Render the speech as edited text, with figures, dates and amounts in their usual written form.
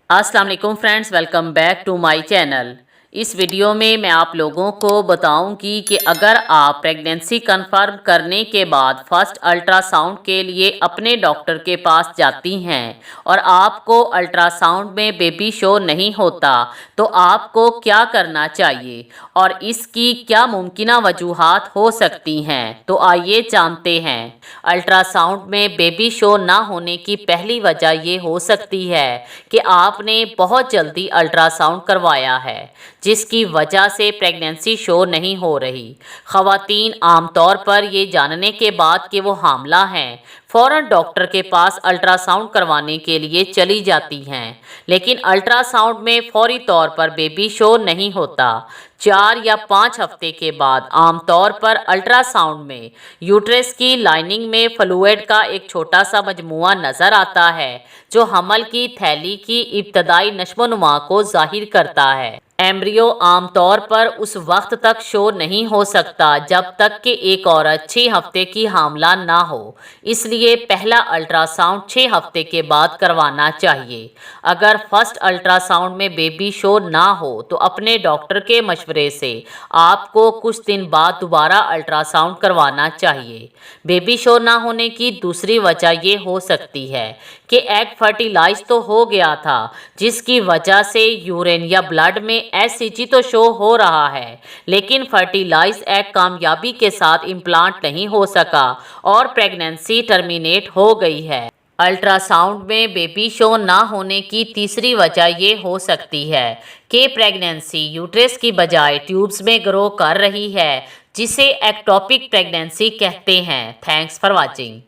अस्सलाम वालेकुम friends, welcome back to my channel. इस वीडियो में मैं आप लोगों को बताऊंगी कि अगर आप प्रेगनेंसी कंफर्म करने के बाद फर्स्ट अल्ट्रासाउंड के लिए अपने डॉक्टर के पास जाती हैं और आपको अल्ट्रासाउंड में बेबी शो नहीं होता तो आपको क्या करना चाहिए और इसकी क्या मुमकिन वजूहात हो सकती हैं। तो आइए जानते हैं। अल्ट्रासाउंड में बेबी शो ना होने की पहली वजह ये हो सकती है कि आपने बहुत जल्दी अल्ट्रासाउंड करवाया है, जिसकी वजह से प्रेगनेंसी शो नहीं हो रही। ख़वातीन आमतौर पर ये जानने के बाद कि वो हामला हैं फ़ौरन डॉक्टर के पास अल्ट्रासाउंड करवाने के लिए चली जाती हैं, लेकिन अल्ट्रासाउंड में फौरी तौर पर बेबी शो नहीं होता। 4 या 5 हफ्ते के बाद आमतौर पर अल्ट्रासाउंड में यूट्रस की लाइनिंग में फ्लूइड का एक छोटा सा मजमुआ नज़र आता है, जो हमल की थैली की इब्तदाई नश्मोनुमा को जाहिर करता है। एम्ब्रियो आमतौर पर उस वक्त तक शो नहीं हो सकता जब तक कि एक औरत 6 हफ्ते की हामला ना हो, इसलिए पहला अल्ट्रासाउंड 6 हफ्ते के बाद करवाना चाहिए। अगर फर्स्ट अल्ट्रासाउंड में बेबी शो ना हो तो अपने डॉक्टर के मशवरे से आपको कुछ दिन बाद दोबारा अल्ट्रासाउंड करवाना चाहिए। बेबी शो ना होने की दूसरी वजह ये हो सकती है कि एग फर्टिलाइज तो हो गया था, जिसकी वजह से यूरिन या ब्लड में एससीजी तो शो हो रहा है, लेकिन फर्टिलाइज एग कामयाबी के साथ इम्प्लांट नहीं हो सका और प्रेगनेंसी टर्मिनेट हो गई है। अल्ट्रासाउंड में बेबी शो ना होने की तीसरी वजह ये हो सकती है कि प्रेगनेंसी यूट्रस की बजाय ट्यूब्स में ग्रो कर रही है, जिसे एक्टोपिक प्रेगनेंसी कहते हैं। Thanks for watching.